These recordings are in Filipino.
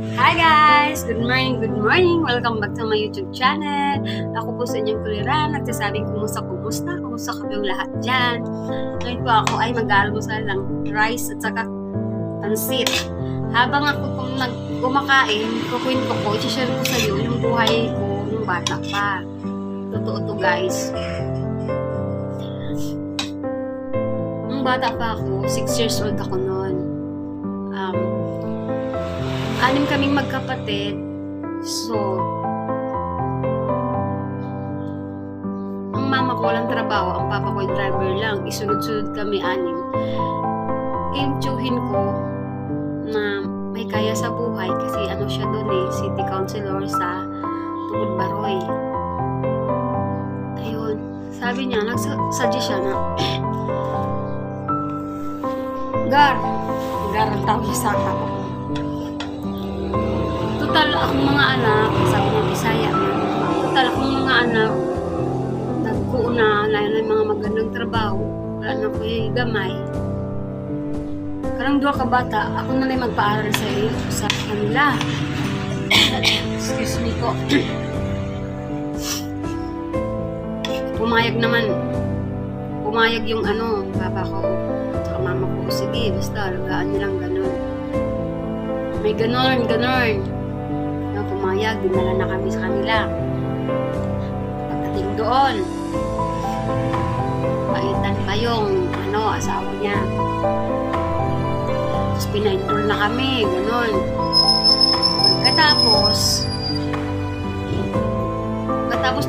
Hi guys! Good morning, good morning! Welcome back to my YouTube channel. Ako po sa inyong kuliran, nagsasabing kumusta kayong lahat dyan. Ngayon po ako ay mag-almusal ng rice at saka pansit. Habang ako kung kumakain, kukwento ko, i-share ko sa iyo yung buhay ko nung bata pa. Totoo to guys. Nung bata pa ako, 6 years old ako noon. Anim kaming magkapatid. So, ang mama ko walang trabaho, ang papa ko yung driver lang. Isunod-sunod kami anim. Intuhin ko na may kaya sa buhay kasi ano siya doon city councilor sa Tugod Baroy. Ayun, sabi niya, nagsuggest siya na Gar ang tawag niya sa akin. Total akong mga anak, sabi niya Bisaya niya, total akong mga anak, nagkuuna, layan ng mga magandang trabaho, wala na ko yung gamay. Karang 2 ka bata, ako na lang magpaaral sa kanila. Excuse me po. Pumayag yung papa ko, saka mama ko, sige, basta, alagaan nilang ganun. May ganon. Pumayag, dinala na kami sa kanila. Pagdating doon, paitan pa yung asawa niya. Tapos pina-enroll na kami, ganon. Pagkatapos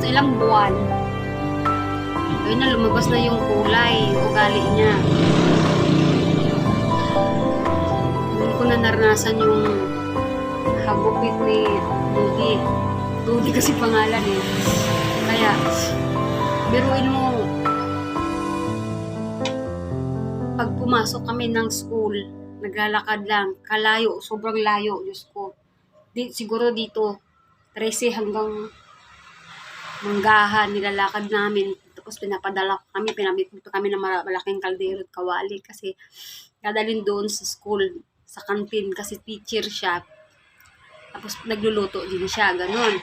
na ilang buwan, ayun na, lumabas na yung kulay, ugali niya. Hindi ko na naranasan yung hagupit ni Dudi kasi pangalan Kaya, biruin mo, pag pumasok kami ng school, naglalakad lang, kalayo, sobrang layo, Diyos ko. Siguro dito, 13 hanggang Manggahan, nilalakad namin. Tapos pinabit kami ng malaking kaldero at kawali kasi dadalhin doon sa school, sa kantin kasi teacher siya. Tapos nagluluto din siya, ganun.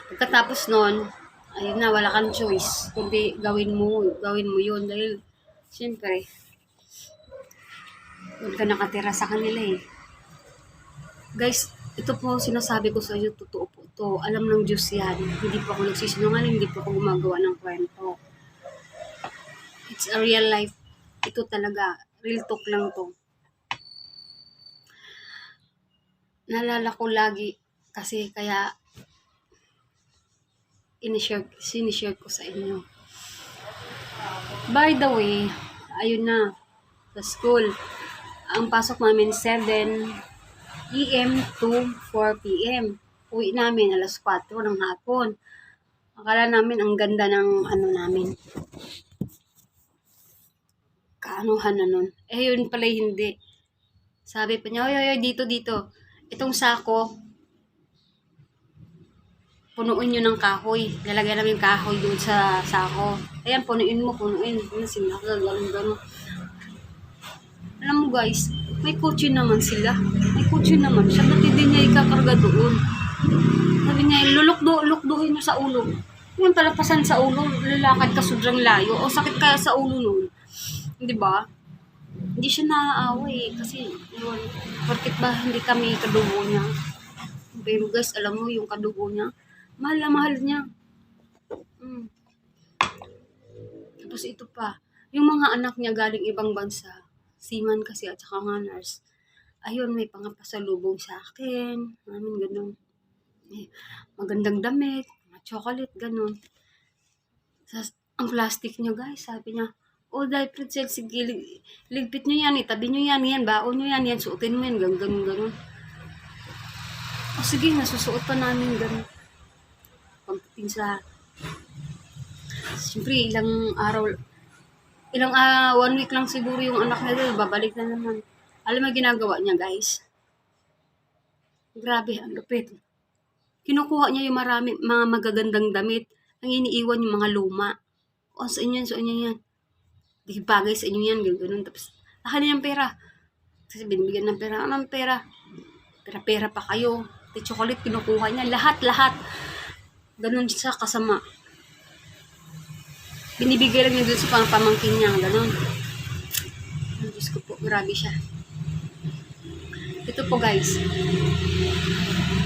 Pagkatapos nun, ayun na, wala kang choice. Kundi gawin mo yun. Dahil, siyempre, doon ka nakatira sa kanila Guys, ito po sinasabi ko sa iyo, totoo po to. Alam ng Diyos yan. Hindi po ako nagsisinungaling, hindi po ako gumagawa ng kwento. It's a real life. Ito talaga, real talk lang to. Naalala ko lagi kasi kaya sinishare ko sa inyo. By the way, ayun na, sa school. Ang pasok namin 7 AM to 4 PM. Uwi namin alas 4 ng hapon. Akala namin ang ganda ng namin. Kaanuhan na nun. Yun pala hindi. Sabi pa niya, oy, dito. Itong sako, punuin nyo ng kahoy. Lalagay namin kahoy doon sa sako. Ayan, punuin. Sinaka, gano'n. Alam mo guys, may kotse naman sila. Siya, ba't hindi niya ikakarga doon? Sabi niya, lulukduhin mo sa ulo. Yung talapasan sa ulo, lalakad ka sobrang layo. O sakit kaya sa ulo nun. Di ba? Hindi siya naaaway kasi yun, porket ba hindi kami kadugo niya. Pero guys, alam mo yung kadugo niya, mahal niya. Tapos ito pa, yung mga anak niya galing ibang bansa, seaman kasi at saka nga nurse. Ayun, may pangapasalubong sa akin, namin ganun. Magandang damit, chocolate, ganun. Ang plastic niya guys, sabi niya, dahil pretzel, sige, ligpit nyo yan, itabi nyo yan, baon nyo yan, suotin mo yan, ganun. Sige, nasusuot pa namin, ganun. Pagdating sa, siyempre, ilang 1 week lang siguro yung anak na doon, babalik na naman. Alam mo ginagawa niya, guys? Grabe, ang lupit. Kinukuha niya yung mga magagandang damit, ang iniiwan yung mga luma. Sa inyo yan. Di bagay sa inyo yan, ganun. Tapos, akin ng pera. Kasi binibigyan ng pera. Anong pera? Pera-pera pa kayo. Pati chocolate, kinukuha niya. Lahat-lahat. Ganun siya kasama. Binibigay lang niya dun sa pamangkin niya. Ganun. Ang Diyos ko po, grabe siya. Ito po guys.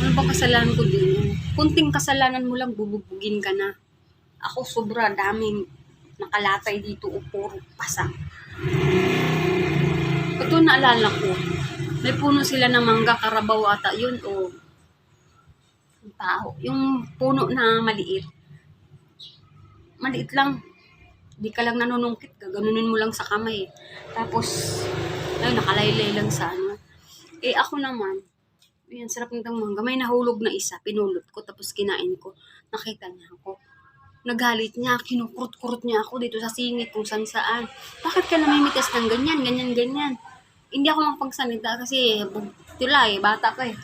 Ano bang kasalanan ko din? Kunting kasalanan mo lang, bubugin ka na. Ako sobra daming nakalatay dito o puro pasa. Ito naalala ko. May puno sila ng mangga, karabaw ata yun o tao. Yung puno na maliit. Maliit lang. Di ka lang nanunungkit, gaganunin mo lang sa kamay. Tapos, ayun, nakalaylay lang sa ano. Ako naman, ayan, sarap nitong mangga. May nahulog na isa, pinulot ko, tapos kinain ko. Nakita niya ako. Nagalit niya, kinukurot-kurot niya ako dito sa singit kung saan-saan. Bakit ka namimitas ng ganyan, ganyan, ganyan? Hindi ako makapagsalita kasi tila bata pa eh.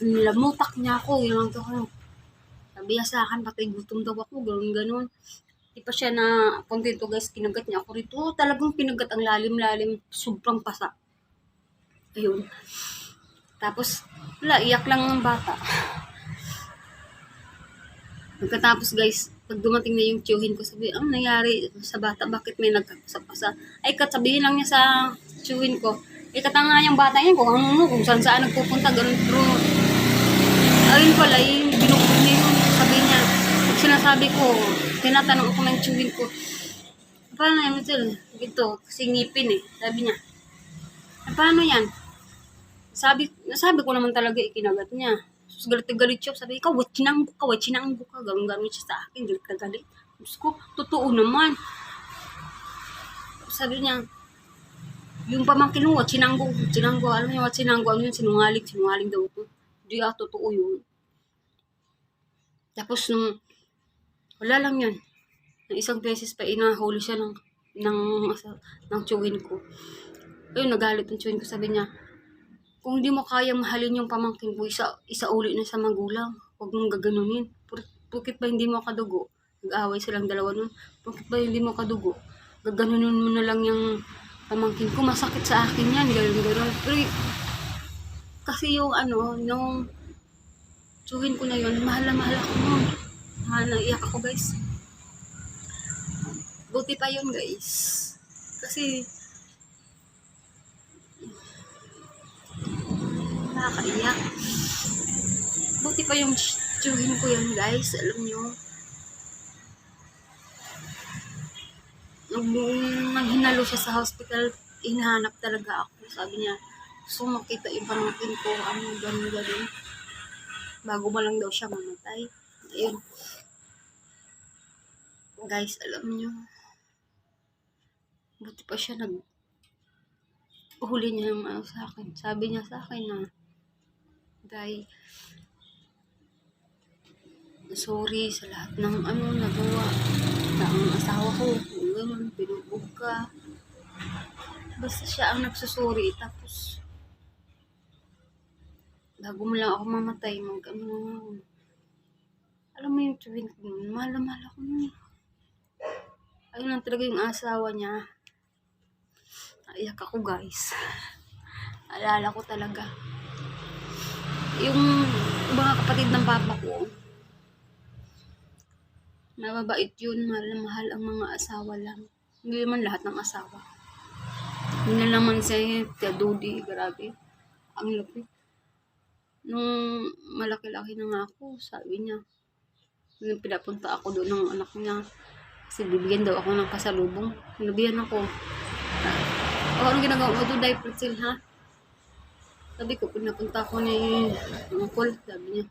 Lamutak niya ako, yun lang to ko. Sabi niya sa akin, patay gutom daw ako, gano'n-gano'n. Di pa siya na kontento guys, kinagat niya ako rito. Talagang pinagat ang lalim-lalim, sobrang pasa. Ayun. Tapos, wala, iyak lang ang bata. Pagkatapos guys, pag dumating na yung tiyuhin ko, sabi, ang nangyari sa bata, bakit may nagkapasa-pasa? Ay, sabihin lang niya sa tiyuhin ko, katanga yung bata yan, kung ano, kung saan nagpupunta, ganun, pero, ayun pala, yung binukod niya yun, sabi niya, pag sinasabi ko, tinatanong ako ng tiyuhin ko, paano yan, ito, kasi ngipin eh, sabi niya, paano yan? Sabi ko naman talaga, ikinagat niya. Tapos galit siya. Sabi, ikaw, chinanggo ka. Gano'n siya sa akin. Galit na galit. Tapos ko, totoo naman. Sabi niya, yung pamangkin mo, chinanggo. Alam niyo, chinanggo, ano yun, sinungaling daw ito. Hindi totoo yun. Tapos nung, wala lang yan. Nang isang beses pa, inahuli siya ng tiyuhin ko. Ayun, nagalit ang tiyuhin ko. Sabi niya, kung hindi mo kayang mahalin yung pamangkin mo, isa uli na sa magulang. Huwag mong gaganunin. Pukit ba hindi mo kadugo? Nag-aaway silang dalawa nun. Pukit ba hindi mo kadugo? Gaganunin mo na lang yung pamangkin ko. Masakit sa akin yan. Ganun. Pero kasi yung nung tsuhin ko na yun, mahal ako nun. Naiyak ako guys. Buti pa yun guys. Kasi nakakaiyak. Buti pa yung tsuhin ko yun guys. Alam nyo. Nung naghinalo siya sa hospital, hinahanap talaga ako. Sabi niya, gusto makita yung pamangkin ko. Ganun. Bago mo lang daw siya mamatay. Ayun. Guys, alam nyo. Buti pa siya huli niya yung sa akin. Sabi niya sa akin na, Day, sorry sa lahat ng nagawa ng asawa ko. Ganun, binubog ka. Basta siya ang nagsusuri. Tapos, bago mo lang ako mamatay, alam mo yung tuwing ko, mahal ako nun. Ayun lang talaga yung asawa niya. Naiyak ako guys. Alala ko talaga. Yung mga kapatid ng papa ko, mababait yun, mahal ang mga asawa lang. Hindi naman lahat ng asawa. Hindi na naman siya, Tia Dodi, grabe. Ang lupit. Nung malaki-laki na nga ako, sabi niya, nung pinapunta ako doon ng anak niya, kasi bibigyan daw ako ng pasalubong. Sinabihan ako, anong ginagawa mo doon, Day Pretzel, ha? Sabi ko, pinapunta ako ni Uncle, sabi niya,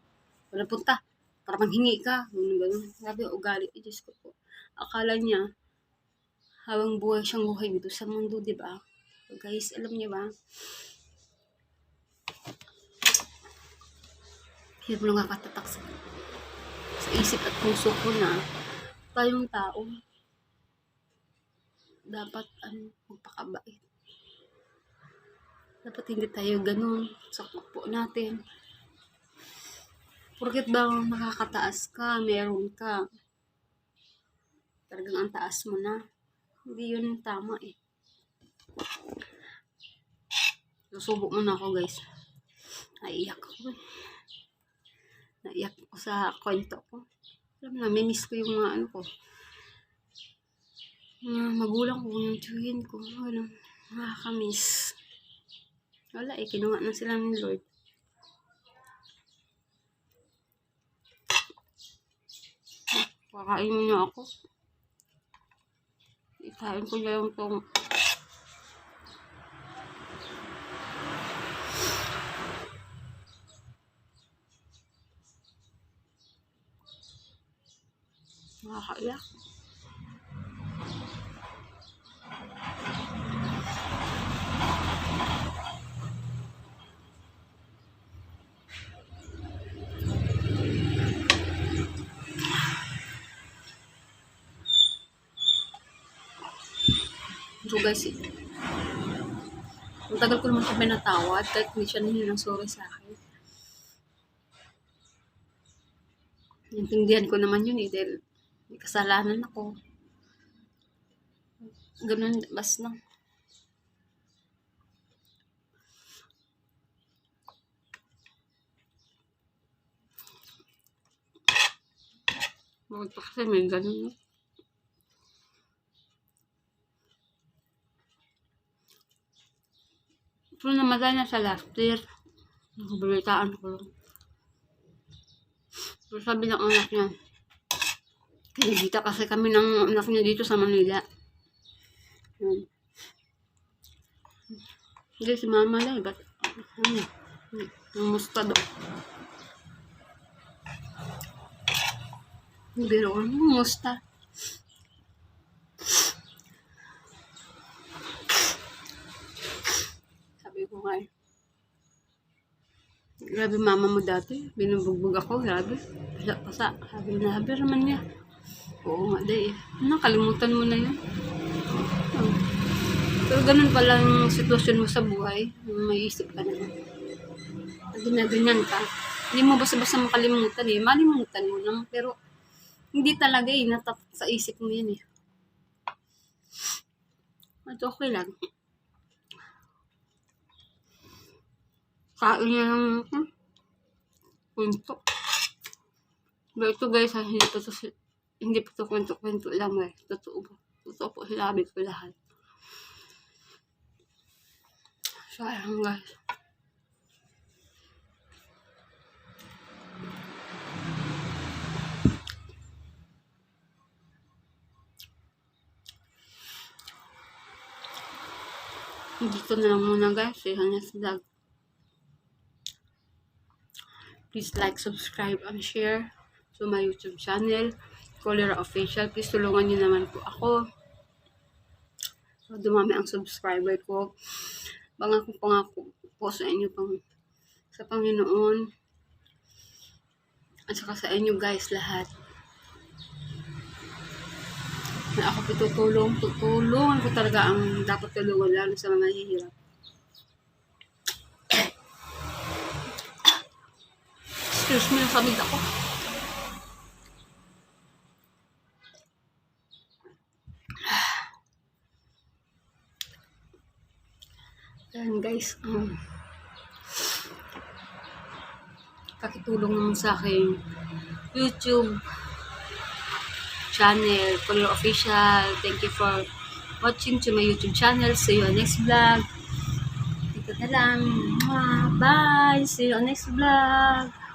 wala punta, para manghingi ka, gano'n. Sabi, ugali, Diyos ko po. Akala niya, habang buhay siyang buhay dito sa mundo, di ba? So guys, alam niyo ba? Hindi mo nakakatatak sa isip at puso ko na tayong tao dapat magpakabait. Dapat hindi tayo ganun sa kapwa natin. Porket ba nakakataas ka, meron ka, talagang ang taas mo na. Hindi yun tama eh. Susubok muna ako guys. Naiyak ako. Naiyak ako sa kwento ko. Alam mo na, may miss ko yung mga ano ko. Mga magulang ko, yung tiyuhin ko. Walang nakakamiss. Wala eh, kinuha na sila ni Lord. Kakain mo niya ako. Ikain ko na yung tong nakakaiyak. So guys, ang tagal ko naman siya pinatawad kahit hindi siya nahingi ng sorry sa akin. Intindihan ko naman yun eh, dahil may kasalanan ako. Ganun, basta. Bakit pa kasi may ganun. So, namatay na sa last year. Nakabalitaan ko lang. So, sabi ng anak niya, kinigita kasi kami ng anak niya dito sa Manila. Hindi, si mama lang. Ba't? Musta daw. Biro ko, musta. Sabi ko nga eh. Grabe mama mo dati. Binubugbog ako. Grabe. Pasa. Sabi na, habi naman niya. Oo nga day. Nakalimutan mo na yun. Pero ganun pala ang sitwasyon mo sa buhay. May isip ka na. Ginaganyan ka. Hindi mo basta-basta makalimutan eh. Malimutan mo lang. Pero hindi talaga eh. Natatak sa isip mo yan eh. At okay lang. Kain niya ng kwento. Pero ito guys, hindi pa ito kwento-kwento lang eh. Totoo po sinabi ko lahat. So, ayun guys. Dito na lang muna guys. Next vlog. Please like, subscribe, and share to my YouTube channel, Cholera Official. Please tulungan niyo naman po ako. So, dumami ang subscriber ko. Pangako po sa inyo sa Panginoon. At saka sa inyo guys lahat. Na ako tutulungan ko talaga ang dapat tulungan lalo sa mga hihirap. Excuse me, nakabig ako. Ayan guys, pakitulong naman sa aking YouTube channel, Cholera Official. Thank you for watching to my YouTube channel. See you on next vlog. Dito na lang. Bye! See you on next vlog.